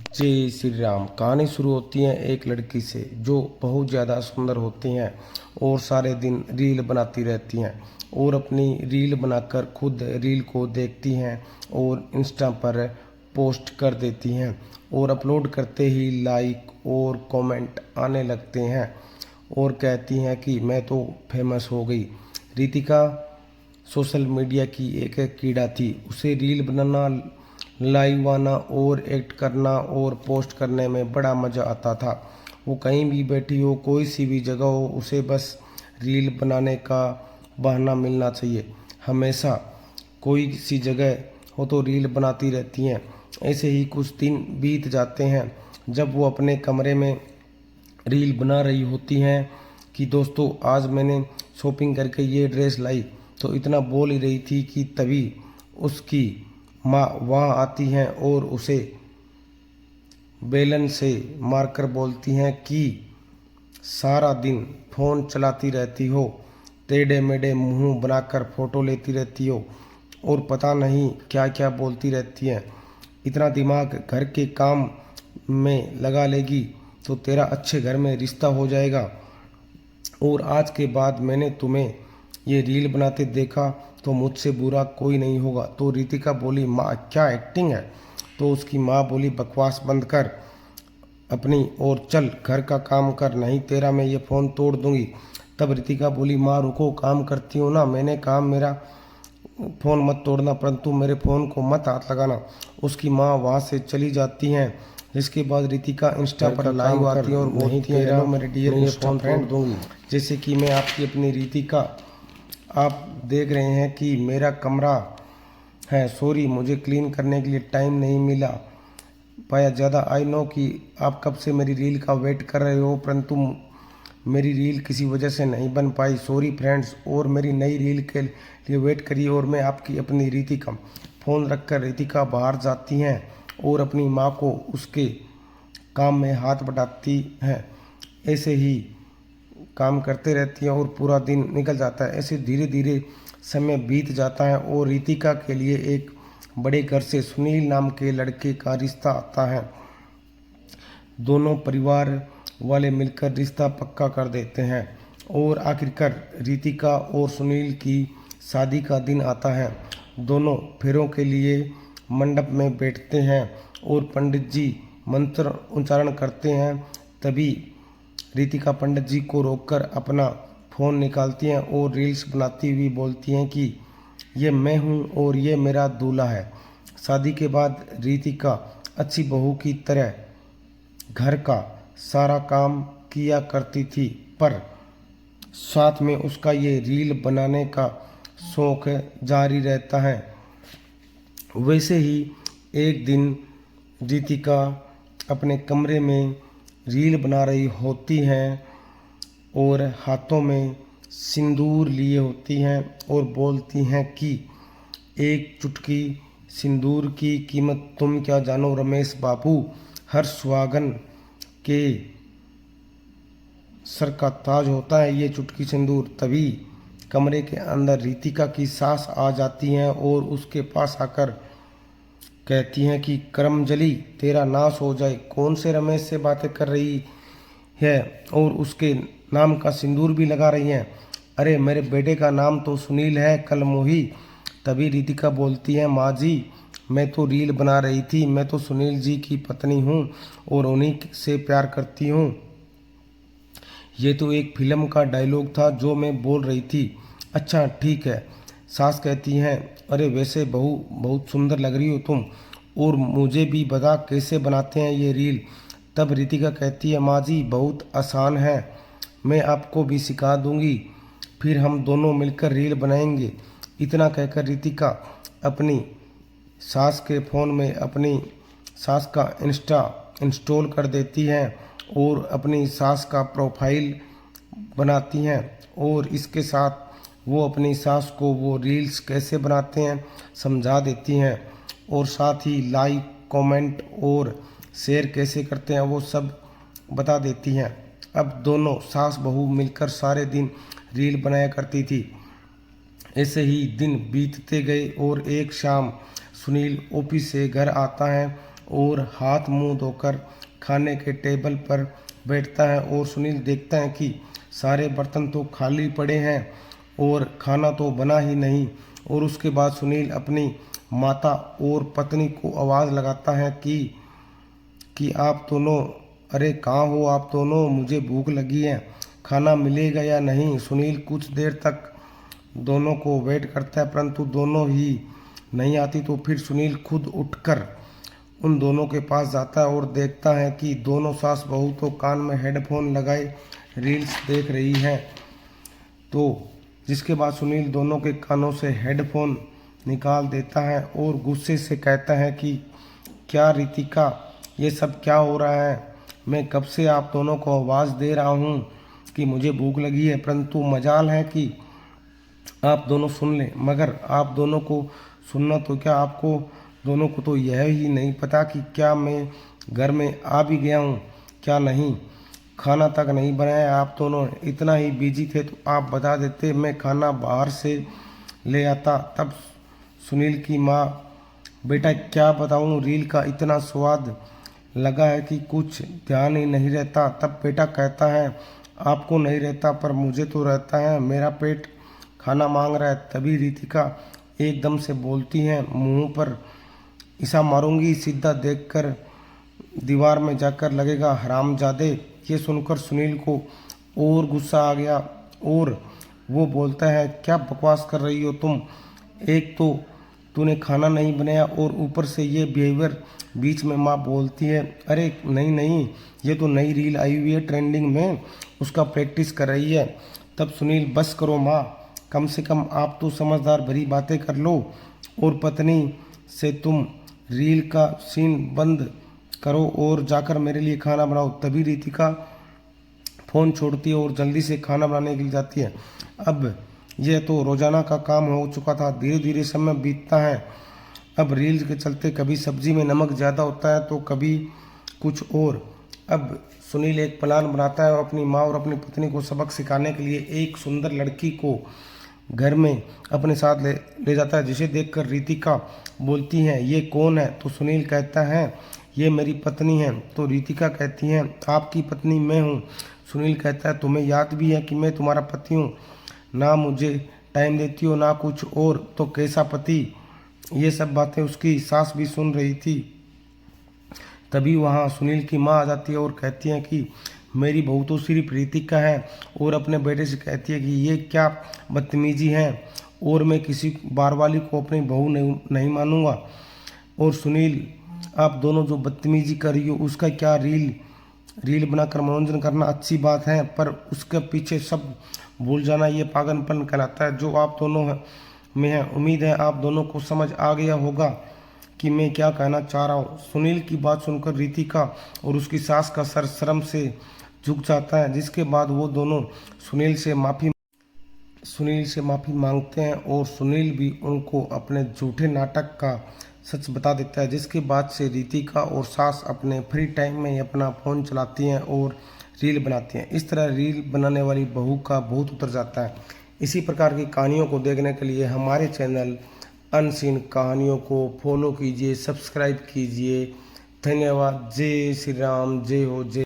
जय श्री राम। कहानी शुरू होती है एक लड़की से जो बहुत ज़्यादा सुंदर होती हैं और सारे दिन रील बनाती रहती हैं और अपनी रील बनाकर खुद रील को देखती हैं और इंस्टा पर पोस्ट कर देती हैं और अपलोड करते ही लाइक और कमेंट आने लगते हैं और कहती हैं कि मैं तो फेमस हो गई। रितिका सोशल मीडिया की एक कीड़ा थी। उसे रील बनाना, लाइव आना और एक्ट करना और पोस्ट करने में बड़ा मज़ा आता था। वो कहीं भी बैठी हो, कोई सी भी जगह हो, उसे बस रील बनाने का बहाना मिलना चाहिए। हमेशा कोई सी जगह हो तो रील बनाती रहती हैं। ऐसे ही कुछ दिन बीत जाते हैं जब वो अपने कमरे में रील बना रही होती हैं कि दोस्तों आज मैंने शॉपिंग करके ये ड्रेस लाई। तो इतना बोल ही रही थी कि तभी उसकी माँ वहाँ आती हैं और उसे बेलन से मारकर बोलती हैं कि सारा दिन फ़ोन चलाती रहती हो, टेढ़े मेढ़े मुंह बनाकर फ़ोटो लेती रहती हो और पता नहीं क्या क्या बोलती रहती हैं। इतना दिमाग घर के काम में लगा लेगी तो तेरा अच्छे घर में रिश्ता हो जाएगा। और आज के बाद मैंने तुम्हें ये रील बनाते देखा तो मुझसे बुरा कोई नहीं होगा। तो रितिका बोली, माँ क्या एक्टिंग है। तो उसकी माँ बोली, बकवास बंद कर अपनी और चल घर का काम कर, नहीं तेरा मैं ये फ़ोन तोड़ दूंगी। तब रितिका बोली, माँ रुको, काम करती हूँ ना, मैंने कहा मेरा फ़ोन मत तोड़ना, परंतु मेरे फ़ोन को मत हाथ लगाना। उसकी माँ वहाँ से चली जाती हैं। जिसके बाद रितिका इंस्टा पर लाइव आती है और बोलती है, हेलो मेरे डियर इंस्टा फ्रेंड, दूंगी जैसे कि मैं आपकी अपनी रितिका। आप देख रहे हैं कि मेरा कमरा है, सॉरी मुझे क्लीन करने के लिए टाइम नहीं मिला पाया ज़्यादा। आई नो कि आप कब से मेरी रील का वेट कर रहे हो, परंतु मेरी रील किसी वजह से नहीं बन पाई, सॉरी फ्रेंड्स। और मेरी नई रील के लिए वेट करिए। और मैं आपकी अपनी रितिका। फ़ोन रखकर रितिका बाहर जाती हैं और अपनी माँ को उसके काम में हाथ बटाती हैं। ऐसे ही काम करते रहती हैं और पूरा दिन निकल जाता है। ऐसे धीरे धीरे समय बीत जाता है और रितिका के लिए एक बड़े घर से सुनील नाम के लड़के का रिश्ता आता है। दोनों परिवार वाले मिलकर रिश्ता पक्का कर देते हैं और आखिरकार रितिका और सुनील की शादी का दिन आता है। दोनों फेरों के लिए मंडप में बैठते हैं और पंडित जी मंत्र उच्चारण करते हैं। तभी रितिका पंडित जी को रोककर अपना फ़ोन निकालती हैं और रील्स बनाती हुई बोलती हैं कि ये मैं हूँ और ये मेरा दूल्हा है। शादी के बाद रितिका अच्छी बहू की तरह घर का सारा काम किया करती थी, पर साथ में उसका ये रील बनाने का शौक जारी रहता है। वैसे ही एक दिन रितिका अपने कमरे में रील बना रही होती हैं और हाथों में सिंदूर लिए होती हैं और बोलती हैं कि एक चुटकी सिंदूर की कीमत तुम क्या जानो रमेश बाबू, हर सुहागन के सर का ताज होता है ये चुटकी सिंदूर। तभी कमरे के अंदर रितिका की सास आ जाती हैं और उसके पास आकर कहती हैं कि करमजली तेरा नाश हो जाए, कौन से रमेश से बातें कर रही है और उसके नाम का सिंदूर भी लगा रही हैं। अरे मेरे बेटे का नाम तो सुनील है कलमोही। तभी रितिका बोलती है, माँ जी मैं तो रील बना रही थी, मैं तो सुनील जी की पत्नी हूँ और उन्हीं से प्यार करती हूँ। ये तो एक फिल्म का डायलॉग था जो मैं बोल रही थी। अच्छा ठीक है। सास कहती हैं, अरे वैसे बहू बहुत सुंदर लग रही हो तुम, और मुझे भी बता कैसे बनाते हैं ये रील। तब रितिका कहती है, माँ जी बहुत आसान है, मैं आपको भी सिखा दूंगी, फिर हम दोनों मिलकर रील बनाएंगे। इतना कहकर रितिका अपनी सास के फ़ोन में अपनी सास का इंस्टा इंस्टॉल कर देती हैं और अपनी सास का प्रोफाइल बनाती हैं और इसके साथ वो अपनी सास को वो रील्स कैसे बनाते हैं समझा देती हैं और साथ ही लाइक कमेंट और शेयर कैसे करते हैं वो सब बता देती हैं। अब दोनों सास बहू मिलकर सारे दिन रील बनाया करती थी। ऐसे ही दिन बीतते गए और एक शाम सुनील ऑफिस से घर आता है और हाथ मुंह धोकर खाने के टेबल पर बैठता है और सुनील देखता है कि सारे बर्तन तो खाली पड़े हैं और खाना तो बना ही नहीं। और उसके बाद सुनील अपनी माता और पत्नी को आवाज़ लगाता है कि आप दोनों, अरे कहाँ हो आप दोनों, मुझे भूख लगी है, खाना मिलेगा या नहीं। सुनील कुछ देर तक दोनों को वेट करता है परंतु दोनों ही नहीं आती। तो फिर सुनील खुद उठकर उन दोनों के पास जाता है और देखता है कि दोनों सास बहू तो कान में हेडफोन लगाए रील्स देख रही हैं। तो जिसके बाद सुनील दोनों के कानों से हेडफोन निकाल देता है और गुस्से से कहता है कि क्या रितिका, ये सब क्या हो रहा है? मैं कब से आप दोनों को आवाज़ दे रहा हूँ कि मुझे भूख लगी है, परंतु मजाल है कि आप दोनों सुन लें। मगर आप दोनों को सुनना तो क्या, आपको दोनों को तो यह ही नहीं पता कि क्या मैं घर में आ भी गया हूँ क्या नहीं, खाना तक नहीं बनाया। आप दोनों इतना ही बिजी थे तो आप बता देते, मैं खाना बाहर से ले आता। तब सुनील की माँ, बेटा क्या बताऊँ, रील का इतना स्वाद लगा है कि कुछ ध्यान ही नहीं रहता। तब बेटा कहता है, आपको नहीं रहता पर मुझे तो रहता है, मेरा पेट खाना मांग रहा है। तभी रितिका एकदम से बोलती हैं, मुंह पर ईसा मारूंगी, सीधा देखकर दीवार में जाकर लगेगा हरामजादे। ये सुनकर सुनील को और गुस्सा आ गया और वो बोलता है, क्या बकवास कर रही हो तुम, एक तो तूने खाना नहीं बनाया और ऊपर से ये बिहेवियर। बीच में माँ बोलती है, अरे नहीं नहीं, ये तो नई रील आई हुई है ट्रेंडिंग में, उसका प्रैक्टिस कर रही है। तब सुनील, बस करो माँ, कम से कम आप तो समझदार भरी बातें कर लो और पत्नी से तुम रील का सीन बंद करो और जाकर मेरे लिए खाना बनाओ। तभी रितिका फ़ोन छोड़ती है और जल्दी से खाना बनाने के लिए जाती है। अब यह तो रोज़ाना का काम हो चुका था। धीरे धीरे समय बीतता है। अब रील्स के चलते कभी सब्जी में नमक ज़्यादा होता है तो कभी कुछ और। अब सुनील एक प्लान बनाता है और अपनी माँ और अपनी पत्नी को सबक सिखाने के लिए एक सुंदर लड़की को घर में अपने साथ ले जाता है, जिसे देखकर रितिका बोलती है, ये कौन है? तो सुनील कहता है, ये मेरी पत्नी है। तो रितिका कहती है, आपकी पत्नी मैं हूँ। सुनील कहता है, तुम्हें याद भी है कि मैं तुम्हारा पति हूँ, ना मुझे टाइम देती हो ना कुछ और, तो कैसा पति। ये सब बातें उसकी सास भी सुन रही थी। तभी वहाँ सुनील की माँ आ जाती है और कहती है कि मेरी बहू तो सिर्फ रितिका है, और अपने बेटे से कहती है कि ये क्या बदतमीजी है और मैं किसी बार वाली को अपनी बहू नहीं मानूंगा। और सुनील, आप दोनों जो बदतमीजी कर रही हो उसका क्या, रील बनाकर मनोरंजन करना अच्छी बात है, पर उसके पीछे सब भूल जाना ये पागलपन कहलाता है जो आप दोनों में है। उम्मीद है आप दोनों को समझ आ गया होगा कि मैं क्या कहना चाह रहा हूँ। सुनील की बात सुनकर रितिका और उसकी सास का सर शर्म से झुक जाता है, जिसके बाद वो दोनों सुनील से माफ़ी मांगते हैं और सुनील भी उनको अपने झूठे नाटक का सच बता देता है। जिसके बाद से रितिका और सास अपने फ्री टाइम में अपना फ़ोन चलाती हैं और रील बनाती हैं। इस तरह रील बनाने वाली बहू का भूत उतर जाता है। इसी प्रकार की कहानियों को देखने के लिए हमारे चैनल अनसीन कहानियों को फॉलो कीजिए, सब्सक्राइब कीजिए। धन्यवाद। जय श्री राम, जय हो, जय।